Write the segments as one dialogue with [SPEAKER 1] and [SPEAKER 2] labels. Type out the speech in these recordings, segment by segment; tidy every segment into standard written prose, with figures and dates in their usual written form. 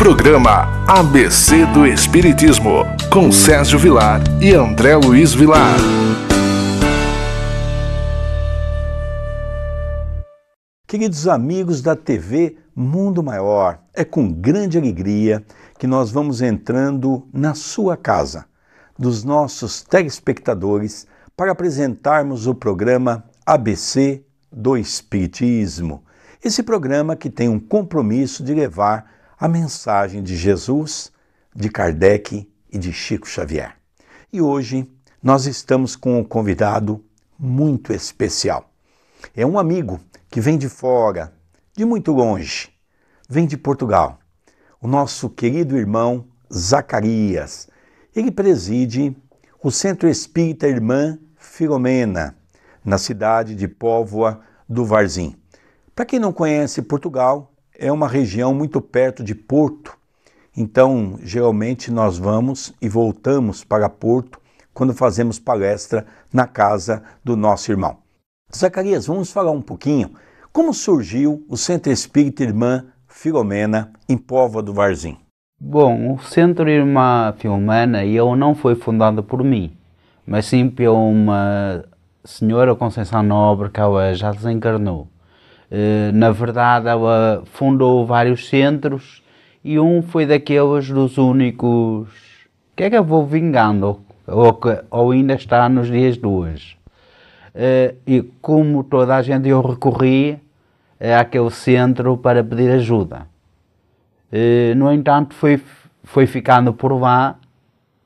[SPEAKER 1] Programa ABC do Espiritismo, com Sérgio Vilar e André Luiz Vilar.
[SPEAKER 2] Queridos amigos da TV Mundo Maior, é com grande alegria que nós vamos entrando na sua casa, dos nossos telespectadores, para apresentarmos o programa ABC do Espiritismo. Esse programa que tem um compromisso de levar a mensagem de Jesus, de Kardec e de Chico Xavier. E hoje nós estamos com um convidado muito especial. É um amigo que vem de fora, de muito longe, vem de Portugal. O nosso querido irmão Zacarias. Ele preside o Centro Espírita Irmã Filomena, na cidade de Póvoa do Varzim. Para quem não conhece Portugal, é uma região muito perto de Porto. Então, geralmente nós vamos e voltamos para Porto quando fazemos palestra na casa do nosso irmão. Zacarias, vamos falar um pouquinho como surgiu o Centro Espírita Irmã Filomena em Póvoa do Varzim.
[SPEAKER 3] Bom, o Centro Irmã Filomena ele não foi fundado por mim, mas sim por uma senhora Conceição Nobre que ela já desencarnou. Na verdade, ela fundou vários centros e um foi daqueles dos únicos que acabou vingando, ou ainda está nos dias de hoje. E como toda a gente eu recorri àquele centro para pedir ajuda. No entanto, foi ficando por lá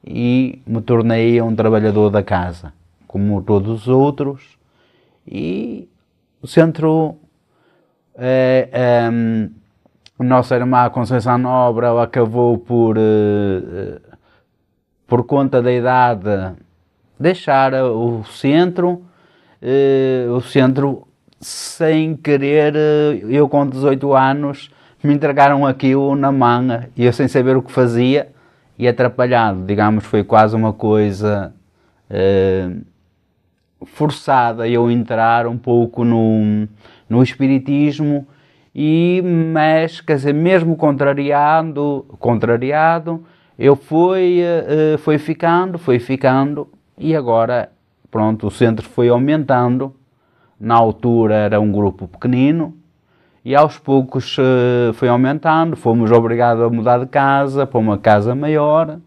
[SPEAKER 3] e me tornei um trabalhador da casa, como todos os outros, e o centro... nossa irmã Conceição Nobre ela acabou por conta da idade deixar o centro sem querer. Eu com 18 anos me entregaram aquilo na manga e eu sem saber o que fazia e atrapalhado, digamos, foi quase uma coisa forçada eu entrar um pouco no espiritismo, mas, quer dizer, mesmo contrariado, eu fui ficando, e agora, pronto, o centro foi aumentando. Na altura era um grupo pequenino, e aos poucos foi aumentando, fomos obrigados a mudar de casa para uma casa maior,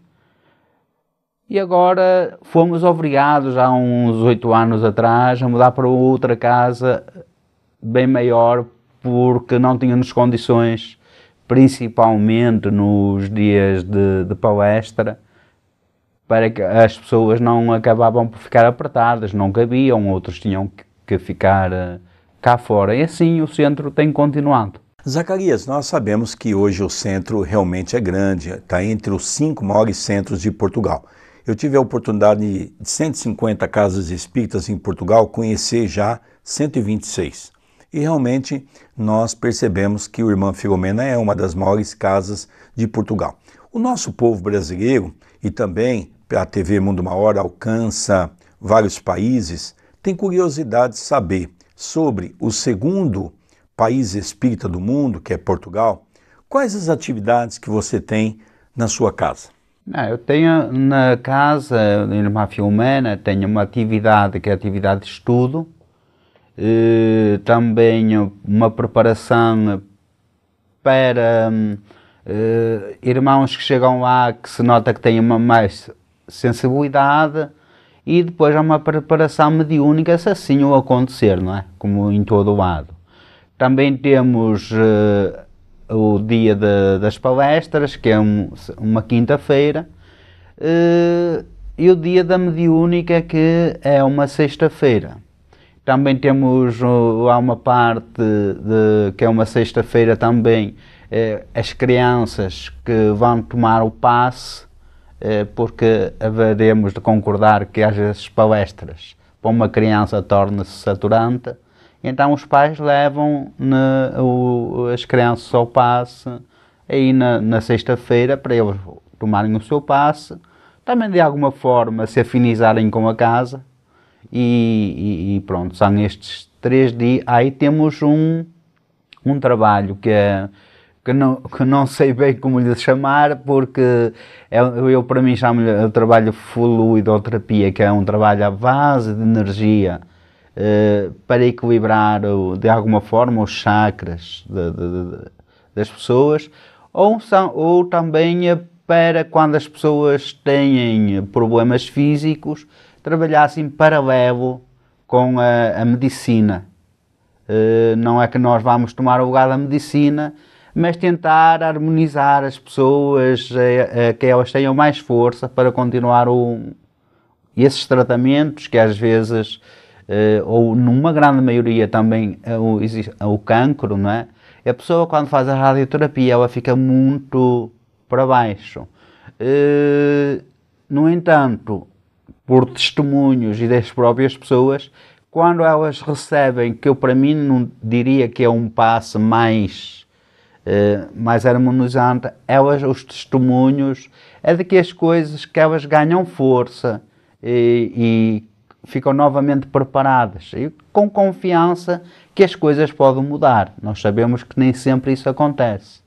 [SPEAKER 3] e agora fomos obrigados, há uns 8 anos atrás, a mudar para outra casa bem maior, porque não tínhamos condições, principalmente nos dias de palestra, para que as pessoas não acabavam por ficar apertadas, não cabiam, outros tinham que ficar cá fora. E assim o centro tem continuado.
[SPEAKER 2] Zacarias, nós sabemos que hoje o centro realmente é grande, está entre os 5 maiores centros de Portugal. Eu tive a oportunidade de 150 casas espíritas em Portugal, conhecer já 126. E realmente nós percebemos que o Irmã Filomena é uma das maiores casas de Portugal. O nosso povo brasileiro, e também a TV Mundo Maior alcança vários países, tem curiosidade de saber sobre o segundo país espírita do mundo, que é Portugal. Quais as atividades que você tem na sua casa?
[SPEAKER 3] Eu tenho na casa da Irmã Filomena, tenho uma atividade que é a atividade de estudo, também uma preparação para irmãos que chegam lá que se nota que têm uma mais sensibilidade, e depois há uma preparação mediúnica se assim o acontecer, não é? Como em todo o lado. Também temos o dia das palestras, que é uma quinta-feira, e o dia da mediúnica, que é uma sexta-feira. Também temos há uma parte que é uma sexta-feira também, as crianças que vão tomar o passe, porque haveremos de concordar que às vezes palestras para uma criança torna-se saturante, então os pais levam as crianças ao passe aí na sexta-feira para eles tomarem o seu passe, também de alguma forma se afinizarem com a casa. E pronto, são estes 3 dias. Aí temos um trabalho que é que não sei bem como lhe chamar, porque eu para mim chamo-lhe o trabalho fluidoterapia, que é um trabalho à base de energia para equilibrar de alguma forma os chakras das pessoas, ou também para quando as pessoas têm problemas físicos, trabalhar assim em paralelo com a medicina. Não é que nós vamos tomar o lugar da medicina, mas tentar harmonizar as pessoas, que elas tenham mais força para continuar esses tratamentos que às vezes, ou numa grande maioria também, existe o cancro, não é? A pessoa quando faz a radioterapia ela fica muito para baixo. No entanto, por testemunhos e das próprias pessoas, quando elas recebem, que eu para mim não diria que é um passe mais harmonizante, os testemunhos é de que as coisas que elas ganham força e ficam novamente preparadas e com confiança que as coisas podem mudar. Nós sabemos que nem sempre isso acontece,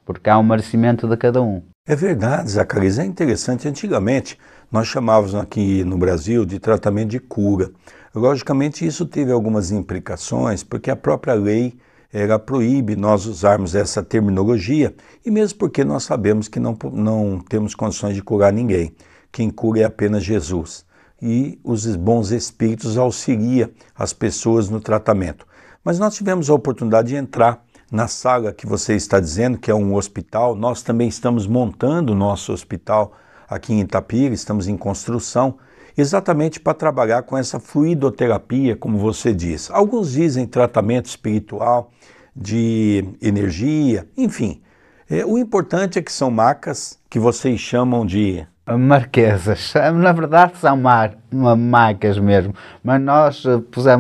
[SPEAKER 3] porque há um merecimento de cada um.
[SPEAKER 2] É verdade, Zacarias, é interessante. Antigamente, nós chamávamos aqui no Brasil de tratamento de cura. Logicamente, isso teve algumas implicações, porque a própria lei proíbe nós usarmos essa terminologia, e mesmo porque nós sabemos que não temos condições de curar ninguém. Quem cura é apenas Jesus. E os bons espíritos auxiliam as pessoas no tratamento. Mas nós tivemos a oportunidade de entrar na sala que você está dizendo, que é um hospital. Nós também estamos montando o nosso hospital aqui em Itapira, estamos em construção, exatamente para trabalhar com essa fluidoterapia, como você diz. Alguns dizem tratamento espiritual, de energia, enfim. O importante é que são macas que vocês chamam de...
[SPEAKER 3] Marquesas. Na verdade são macas mesmo, mas nós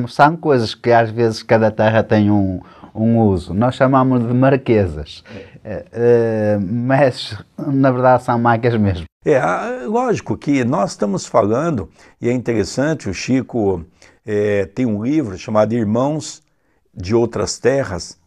[SPEAKER 3] são coisas que às vezes cada terra tem um uso. Nós chamamos de marquesas, mas na verdade são macas mesmo.
[SPEAKER 2] Lógico que nós estamos falando, e é interessante, o Chico tem um livro chamado Irmãos de Outras Terras,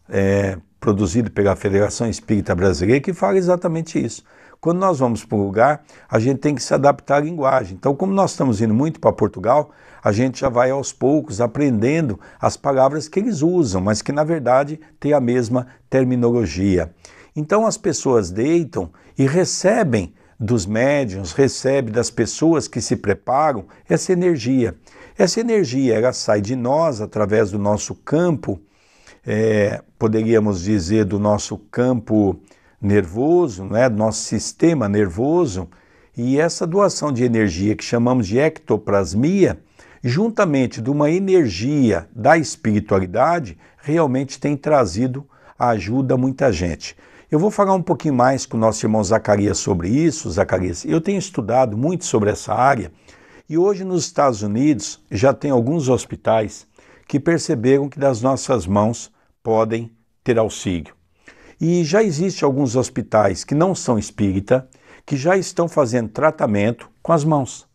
[SPEAKER 2] produzido pela Federação Espírita Brasileira, que fala exatamente isso. Quando nós vamos para um lugar, a gente tem que se adaptar à linguagem. Então, como nós estamos indo muito para Portugal, a gente já vai aos poucos aprendendo as palavras que eles usam, mas que na verdade têm a mesma terminologia. Então as pessoas deitam e recebem dos médiuns, recebem das pessoas que se preparam essa energia. Essa energia ela sai de nós através do nosso campo, poderíamos dizer do nosso campo nervoso, né, do nosso sistema nervoso, e essa doação de energia que chamamos de ectoplasmia, juntamente de uma energia da espiritualidade, realmente tem trazido ajuda a muita gente. Eu vou falar um pouquinho mais com o nosso irmão Zacarias sobre isso, Zacarias. Eu tenho estudado muito sobre essa área e hoje nos Estados Unidos já tem alguns hospitais que perceberam que das nossas mãos podem ter auxílio. E já existem alguns hospitais que não são espírita, que já estão fazendo tratamento com as mãos.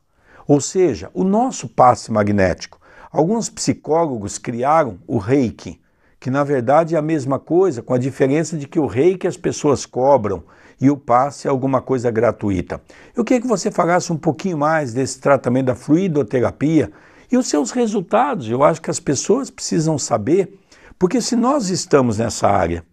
[SPEAKER 2] Ou seja, o nosso passe magnético. Alguns psicólogos criaram o Reiki, que na verdade é a mesma coisa, com a diferença de que o Reiki as pessoas cobram e o passe é alguma coisa gratuita. Eu queria que você falasse um pouquinho mais desse tratamento da fluidoterapia e os seus resultados. Eu acho que as pessoas precisam saber, porque se nós estamos nessa área,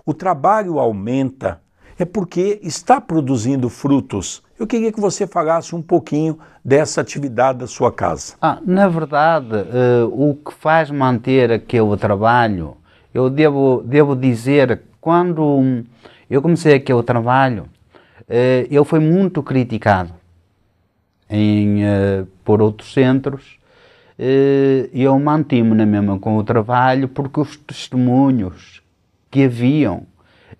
[SPEAKER 2] o trabalho aumenta, é porque está produzindo frutos. Eu queria que você falasse um pouquinho dessa atividade da sua casa.
[SPEAKER 3] Na verdade, o que faz manter aquele trabalho, eu devo dizer, quando eu comecei aquele trabalho, ele foi muito criticado por outros centros, e eu mantive-me na mesma com o trabalho porque os testemunhos que haviam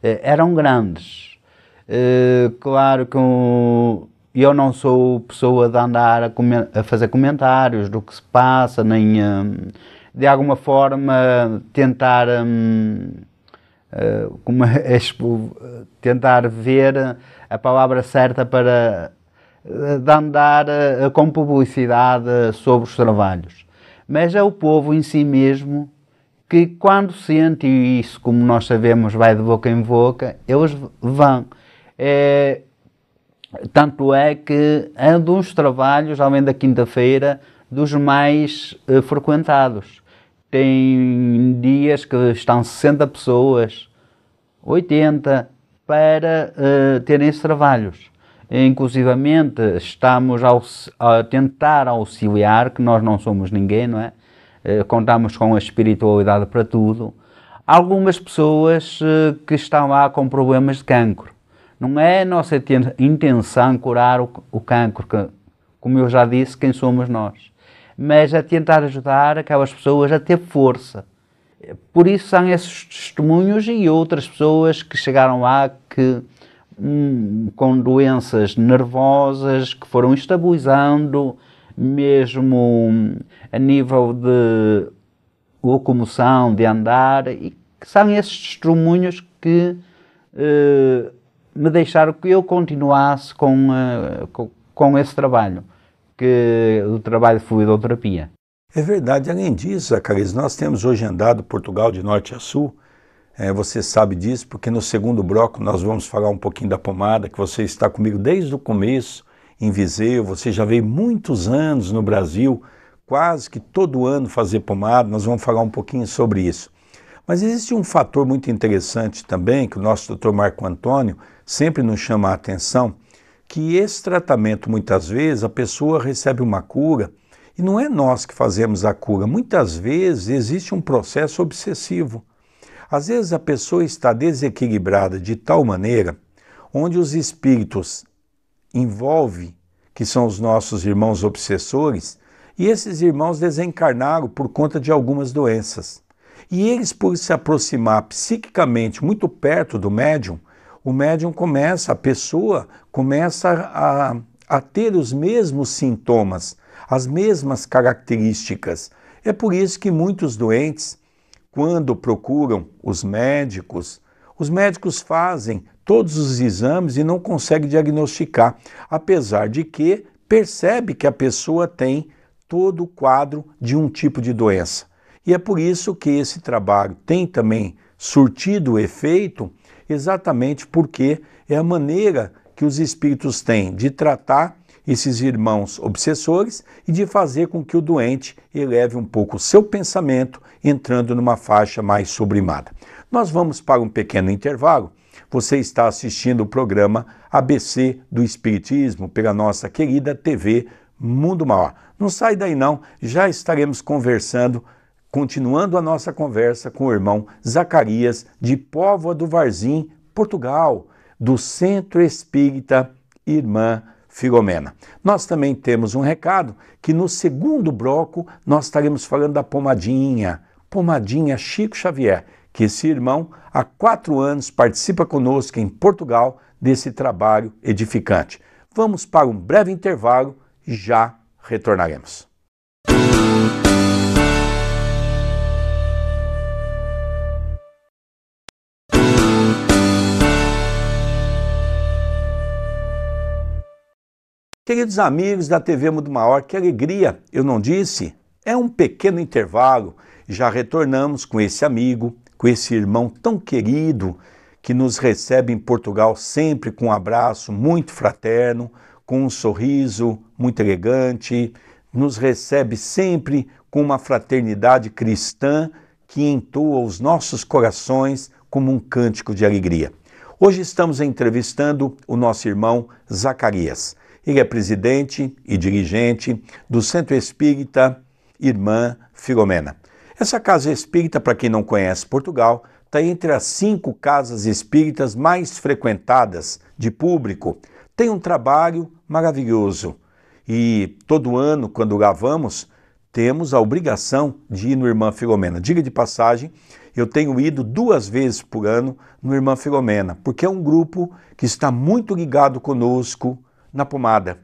[SPEAKER 3] eram grandes. Claro que eu não sou pessoa de andar a fazer comentários do que se passa, nem de alguma forma tentar, tentar ver a palavra certa para de andar com publicidade sobre os trabalhos. Mas é o povo em si mesmo que quando sentem isso, como nós sabemos, vai de boca em boca, eles vão. Tanto é que é um dos trabalhos, além da quinta-feira, dos mais frequentados. Tem dias que estão 60 pessoas, 80, para terem esses trabalhos. Inclusivamente, estamos a tentar auxiliar, que nós não somos ninguém, não é? Contamos com a espiritualidade para tudo. Algumas pessoas que estão lá com problemas de cancro. Não é a nossa intenção curar o cancro, que, como eu já disse, quem somos nós. Mas a tentar ajudar aquelas pessoas a ter força. Por isso são esses testemunhos e outras pessoas que chegaram lá que, com doenças nervosas, que foram estabilizando, mesmo a nível de locomoção, de andar, e que são esses testemunhos que me deixaram que eu continuasse com esse trabalho, que o trabalho de fluidoterapia.
[SPEAKER 2] É verdade. Além disso, Zacarias, nós temos hoje andado Portugal de norte a sul. Você sabe disso, porque no segundo bloco nós vamos falar um pouquinho da pomada, que você está comigo desde o começo, em Viseu. Você já veio muitos anos no Brasil, quase que todo ano fazer pomada. Nós vamos falar um pouquinho sobre isso. Mas existe um fator muito interessante também, que o nosso Dr. Marco Antônio sempre nos chama a atenção, que esse tratamento, muitas vezes, a pessoa recebe uma cura, e não é nós que fazemos a cura. Muitas vezes existe um processo obsessivo. Às vezes a pessoa está desequilibrada de tal maneira, onde os espíritos envolvem, que são os nossos irmãos obsessores, e esses irmãos desencarnaram por conta de algumas doenças. E eles, por se aproximar psiquicamente muito perto do médium, o médium começa, a pessoa começa a ter os mesmos sintomas, as mesmas características. É por isso que muitos doentes, quando procuram os médicos fazem todos os exames e não conseguem diagnosticar, apesar de que percebe que a pessoa tem todo o quadro de um tipo de doença. E é por isso que esse trabalho tem também surtido efeito, exatamente porque é a maneira que os espíritos têm de tratar esses irmãos obsessores e de fazer com que o doente eleve um pouco o seu pensamento, entrando numa faixa mais sublimada. Nós vamos para um pequeno intervalo. Você está assistindo o programa ABC do Espiritismo pela nossa querida TV Mundo Maior. Não sai daí não, já estaremos conversando, continuando a nossa conversa com o irmão Zacarias de Póvoa do Varzim, Portugal, do Centro Espírita Irmã Filomena. Nós também temos um recado que no segundo bloco nós estaremos falando da pomadinha Chico Xavier, que esse irmão há 4 anos participa conosco em Portugal desse trabalho edificante. Vamos para um breve intervalo e já retornaremos. Queridos amigos da TV Mundo Maior, que alegria, eu não disse? É um pequeno intervalo, já retornamos com esse amigo, com esse irmão tão querido, que nos recebe em Portugal sempre com um abraço muito fraterno, com um sorriso muito elegante, nos recebe sempre com uma fraternidade cristã que entoa os nossos corações como um cântico de alegria. Hoje estamos entrevistando o nosso irmão Zacarias. Ele é presidente e dirigente do Centro Espírita Irmã Filomena. Essa casa espírita, para quem não conhece Portugal, está entre as 5 casas espíritas mais frequentadas de público. Tem um trabalho maravilhoso e todo ano, quando lá vamos, temos a obrigação de ir no Irmã Filomena. Diga de passagem, eu tenho ido 2 vezes por ano no Irmã Filomena, porque é um grupo que está muito ligado conosco na pomada.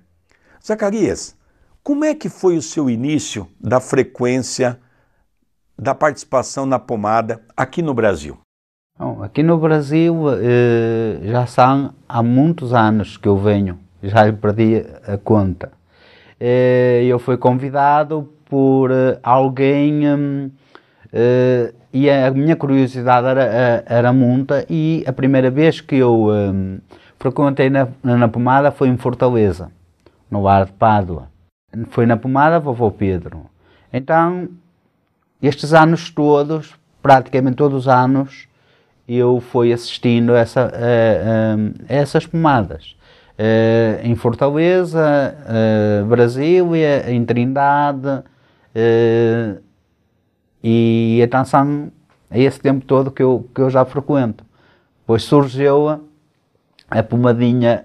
[SPEAKER 2] Zacarias, como é que foi o seu início da frequência da participação na pomada aqui no Brasil?
[SPEAKER 3] Bom, aqui no Brasil já são há muitos anos que eu venho, já perdi a conta. Eu fui convidado por alguém e a minha curiosidade era muita, e a primeira vez que eu frequentei na pomada foi em Fortaleza, no bar de Pádua. Foi na pomada Vovô Pedro. Então, estes anos todos, praticamente todos os anos, eu fui assistindo a essas pomadas. Em Fortaleza, Brasília, em Trindade, e atenção, é esse tempo todo que eu já frequento. Depois surgiu a pomadinha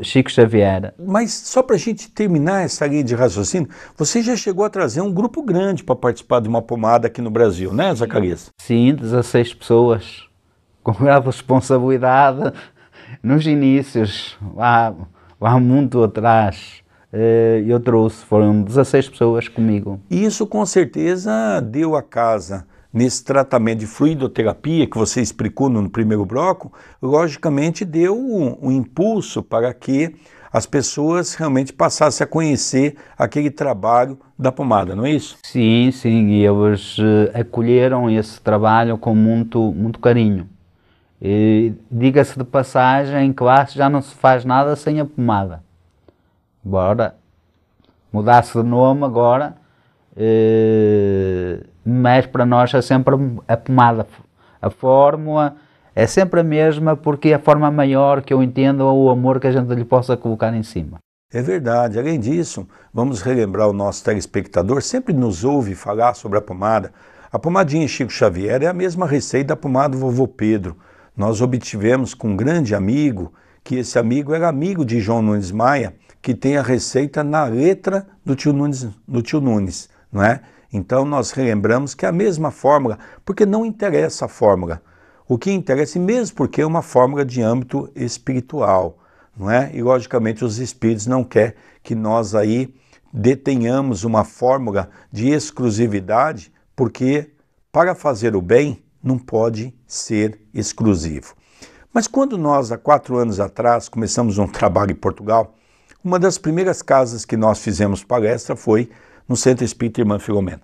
[SPEAKER 3] Chico Xavier.
[SPEAKER 2] Mas só para a gente terminar essa linha de raciocínio, você já chegou a trazer um grupo grande para participar de uma pomada aqui no Brasil, né, Zacarias?
[SPEAKER 3] Sim, 16 pessoas, com grande responsabilidade, nos inícios, lá muito atrás. Eu trouxe, foram 16 pessoas comigo.
[SPEAKER 2] E isso com certeza deu à casa, nesse tratamento de fluidoterapia que você explicou no primeiro bloco, logicamente deu um impulso para que as pessoas realmente passassem a conhecer aquele trabalho da pomada, não é isso?
[SPEAKER 3] Sim, sim, e eles acolheram esse trabalho com muito carinho. Diga-se de passagem, em classe já não se faz nada sem a pomada. Embora mudasse de nome agora, mas para nós é sempre a pomada. A fórmula é sempre a mesma, porque a forma maior que eu entendo é o amor que a gente lhe possa colocar em cima.
[SPEAKER 2] É verdade. Além disso, vamos relembrar o nosso telespectador, sempre nos ouve falar sobre a pomada. A pomadinha Chico Xavier é a mesma receita da pomada Vovô Pedro. Nós obtivemos com um grande amigo, que esse amigo era amigo de João Nunes Maia, que tem a receita na letra do tio Nunes, não é? Então nós relembramos que é a mesma fórmula, porque não interessa a fórmula. O que interessa, mesmo porque é uma fórmula de âmbito espiritual, não é? E logicamente os espíritos não querem que nós aí detenhamos uma fórmula de exclusividade, porque para fazer o bem não pode ser exclusivo. Mas quando nós, há 4 anos atrás, começamos um trabalho em Portugal, uma das primeiras casas que nós fizemos palestra foi no Centro Espírita Irmã Filomena.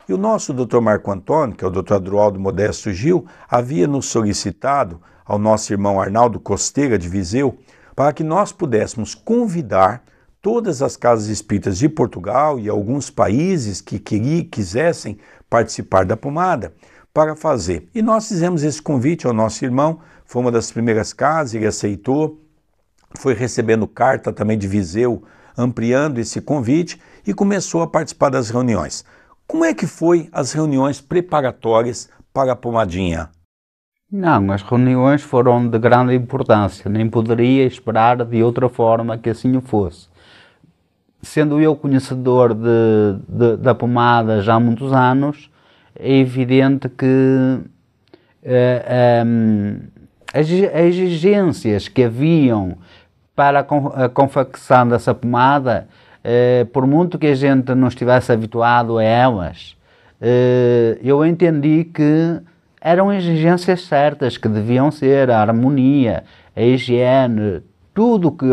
[SPEAKER 2] E o nosso Dr. Marco Antônio, que é o Dr. Adroaldo Modesto Gil, havia nos solicitado ao nosso irmão Arnaldo Costeira, de Viseu, para que nós pudéssemos convidar todas as casas espíritas de Portugal e alguns países que quisessem participar da pomada para fazer. E nós fizemos esse convite ao nosso irmão, foi uma das primeiras casas, ele aceitou, foi recebendo carta também de Viseu, ampliando esse convite e começou a participar das reuniões. Como é que foi as reuniões preparatórias para a pomadinha?
[SPEAKER 3] Não, as reuniões foram de grande importância, nem poderia esperar de outra forma que assim o fosse. Sendo eu conhecedor da pomada já há muitos anos, é evidente que as exigências que haviam para a confecção dessa pomada, por muito que a gente não estivesse habituado a elas, eu entendi que eram exigências certas, que deviam ser a harmonia, a higiene, tudo que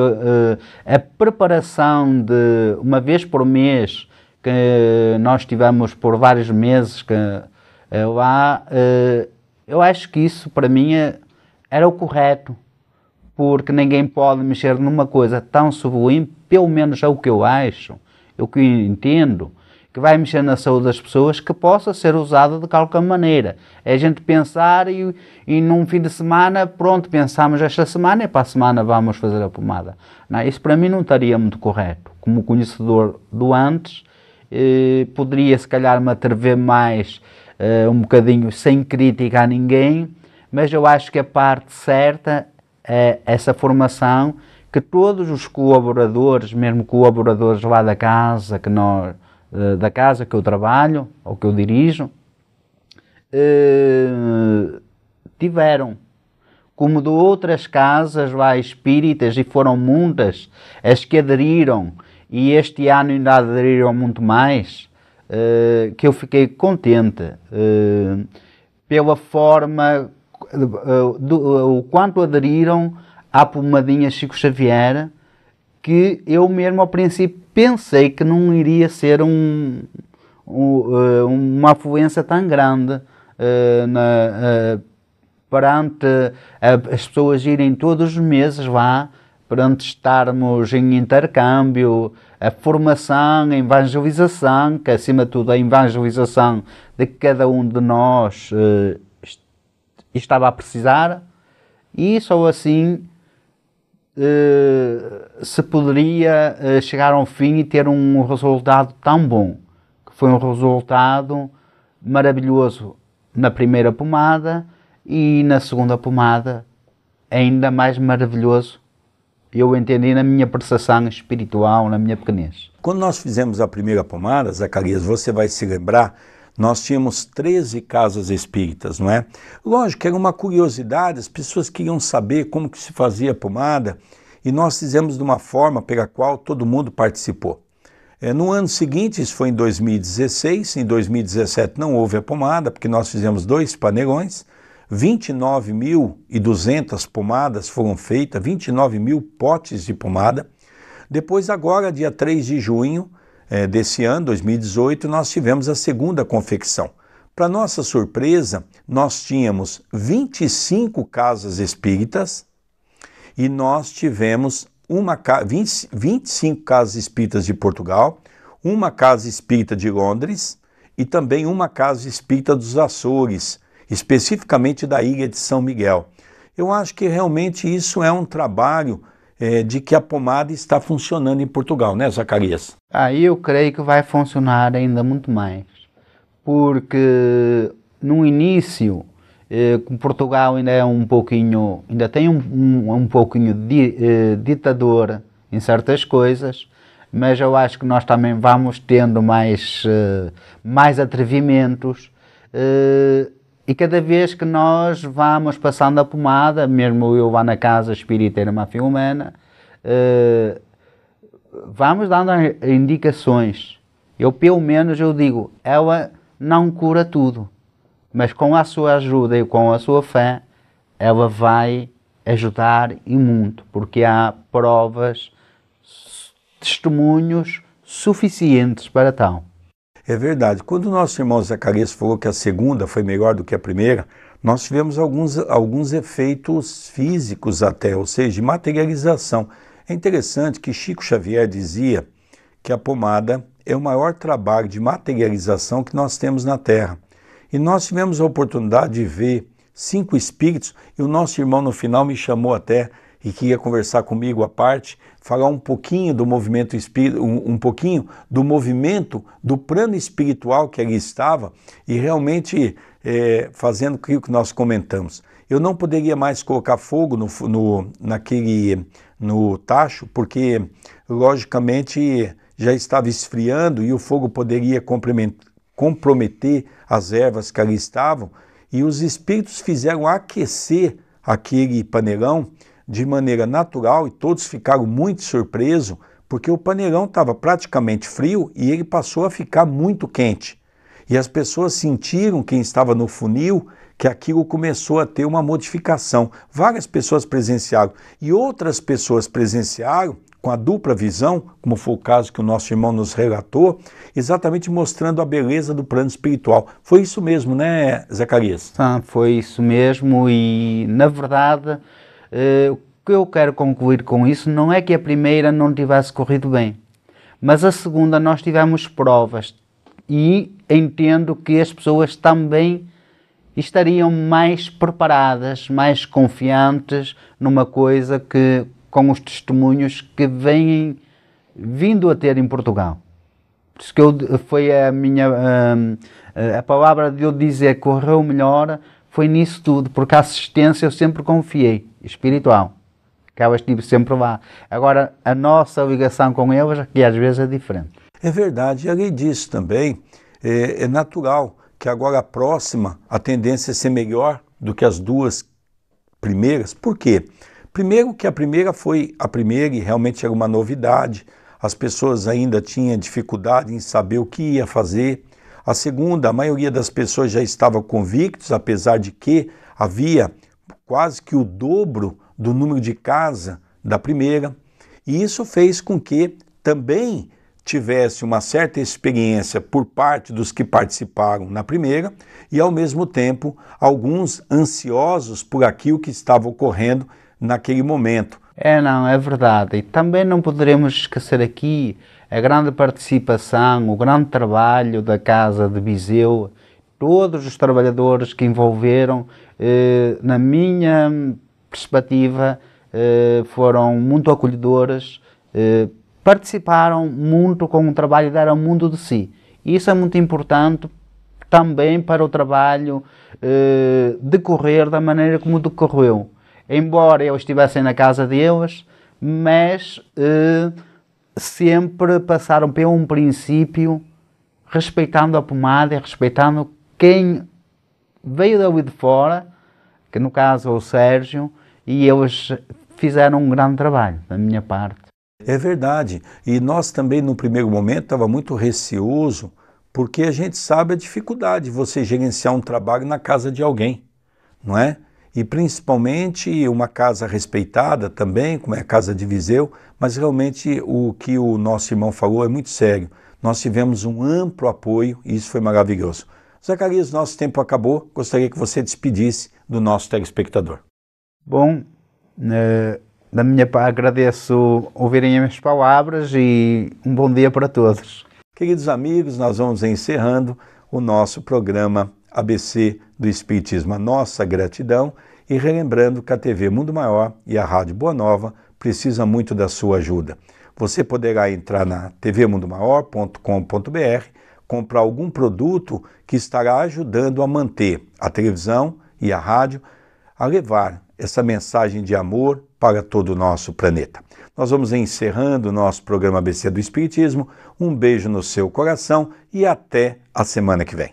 [SPEAKER 3] a preparação de uma vez por mês, que nós tivemos por vários meses lá, eu acho que isso para mim era o correto, porque ninguém pode mexer numa coisa tão sublime, pelo menos é o que eu acho, é o que eu entendo, que vai mexer na saúde das pessoas, que possa ser usada de qualquer maneira. É a gente pensar e num fim de semana, pronto, pensamos esta semana e para a semana vamos fazer a pomada. Não, isso para mim não estaria muito correto. Como conhecedor do antes, poderia se calhar me atrever mais um bocadinho sem crítica a ninguém, mas eu acho que a parte certa é essa formação que todos os colaboradores, mesmo colaboradores lá da casa que eu trabalho ou que eu dirijo, tiveram. Como de outras casas lá espíritas, e foram muitas as que aderiram, e este ano ainda aderiram muito mais, que eu fiquei contente pela forma, o quanto aderiram à pomadinha Chico Xavier, que eu mesmo ao princípio pensei que não iria ser um uma afluência tão grande perante as pessoas irem todos os meses lá, perante estarmos em intercâmbio, a formação, a evangelização, que acima de tudo a evangelização de que cada um de nós estava a precisar, e só assim se poderia chegar ao fim e ter um resultado tão bom, que foi um resultado maravilhoso na primeira pomada e na segunda pomada ainda mais maravilhoso, eu entendi na minha percepção espiritual, na minha pequenez.
[SPEAKER 2] Quando nós fizemos a primeira pomada, Zacarias, você vai se lembrar, nós tínhamos 13 casas espíritas, não é? Lógico que era uma curiosidade, as pessoas queriam saber como que se fazia a pomada, e nós fizemos de uma forma pela qual todo mundo participou. No ano seguinte, isso foi em 2016, em 2017 não houve a pomada, porque nós fizemos 2 panelões, 29.200 pomadas foram feitas, 29.000 potes de pomada. Depois agora, dia 3 de junho desse ano, 2018, nós tivemos a segunda confecção. Para nossa surpresa, nós tínhamos 25 casas espíritas e nós tivemos 25 casas espíritas de Portugal, uma casa espírita de Londres e também uma casa espírita dos Açores, especificamente da ilha de São Miguel. Eu acho que realmente isso é um trabalho de que a pomada está funcionando em Portugal, né, Zacarias?
[SPEAKER 3] Eu creio que vai funcionar ainda muito mais, porque no início, Portugal ainda é um pouquinho, ainda tem um pouquinho de ditador em certas coisas, mas eu acho que nós também vamos tendo mais atrevimentos, e cada vez que nós vamos passando a pomada, mesmo eu lá na Casa Espírita Irmã Filomena, vamos dando indicações. Eu, pelo menos, eu digo, ela não cura tudo, mas com a sua ajuda e com a sua fé, ela vai ajudar e muito, porque há provas, testemunhos suficientes para tal.
[SPEAKER 2] É verdade. Quando o nosso irmão Zacarias falou que a segunda foi melhor do que a primeira, nós tivemos alguns efeitos físicos até, ou seja, de materialização. É interessante que Chico Xavier dizia que a pomada é o maior trabalho de materialização que nós temos na Terra. E nós tivemos a oportunidade de ver 5 espíritos, e o nosso irmão no final me chamou até e queria conversar comigo à parte, falar um pouquinho do movimento espírita, um pouquinho do movimento do plano espiritual que ali estava, e realmente fazendo aquilo que nós comentamos. Eu não poderia mais colocar fogo no tacho, porque logicamente já estava esfriando e o fogo poderia comprometer as ervas que ali estavam, e os espíritos fizeram aquecer aquele panelão de maneira natural, e todos ficaram muito surpresos, porque o panelão estava praticamente frio e ele passou a ficar muito quente. E as pessoas sentiram, quem estava no funil, que aquilo começou a ter uma modificação. Várias pessoas presenciaram, e outras pessoas presenciaram com a dupla visão, como foi o caso que o nosso irmão nos relatou, exatamente mostrando a beleza do plano espiritual. Foi isso mesmo, né, Zacarias?
[SPEAKER 3] Foi isso mesmo, e na verdade o que eu quero concluir com isso não é que a primeira não tivesse corrido bem, mas a segunda nós tivemos provas, e entendo que as pessoas também estariam mais preparadas, mais confiantes numa coisa que, com os testemunhos que vêm vindo a ter em Portugal. Por isso que foi a palavra de eu dizer que correu melhor, foi nisso tudo, porque a assistência eu sempre confiei, espiritual, que elas estive sempre lá. Agora, a nossa ligação com elas, que às vezes é diferente.
[SPEAKER 2] É verdade, e além disso também, é natural que agora a próxima, a tendência é ser melhor do que as 2 primeiras. Por quê? Primeiro que a primeira foi a primeira e realmente era uma novidade, as pessoas ainda tinham dificuldade em saber o que ia fazer. A segunda, a maioria das pessoas já estavam convictos, apesar de que havia quase que o dobro do número de casa da primeira, e isso fez com que também tivesse uma certa experiência por parte dos que participaram na primeira e, ao mesmo tempo, alguns ansiosos por aquilo que estava ocorrendo naquele momento.
[SPEAKER 3] Não, é verdade. E também não poderemos esquecer aqui a grande participação, o grande trabalho da Casa de Viseu, todos os trabalhadores que envolveram, na minha perspectiva, foram muito acolhedores, participaram muito com o trabalho, deram muito de si. E isso é muito importante também para o trabalho decorrer da maneira como decorreu. Embora eu estivesse na casa deles, mas sempre passaram por um princípio, respeitando a pomada e respeitando quem veio dali de fora, que no caso é o Sérgio, e eles fizeram um grande trabalho, da minha parte.
[SPEAKER 2] É verdade. E nós também, no primeiro momento, estava muito receoso, porque a gente sabe a dificuldade de você gerenciar um trabalho na casa de alguém, não é? E principalmente uma casa respeitada também, como é a Casa de Viseu, mas realmente o que o nosso irmão falou é muito sério. Nós tivemos um amplo apoio e isso foi maravilhoso. Zacarias, nosso tempo acabou, gostaria que você despedisse do nosso telespectador.
[SPEAKER 3] Bom, da minha parte agradeço ouvirem as minhas palavras e um bom dia para todos.
[SPEAKER 2] Queridos amigos, nós vamos encerrando o nosso programa ABC do Espiritismo, a nossa gratidão, e relembrando que a TV Mundo Maior e a Rádio Boa Nova precisam muito da sua ajuda. Você poderá entrar na tvmundomaior.com.br, comprar algum produto que estará ajudando a manter a televisão e a rádio a levar essa mensagem de amor para todo o nosso planeta. Nós vamos encerrando o nosso programa ABC do Espiritismo. Um beijo no seu coração e até a semana que vem.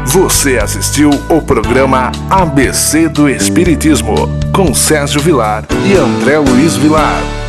[SPEAKER 1] Você assistiu o programa ABC do Espiritismo, com Sérgio Vilar e André Luiz Vilar.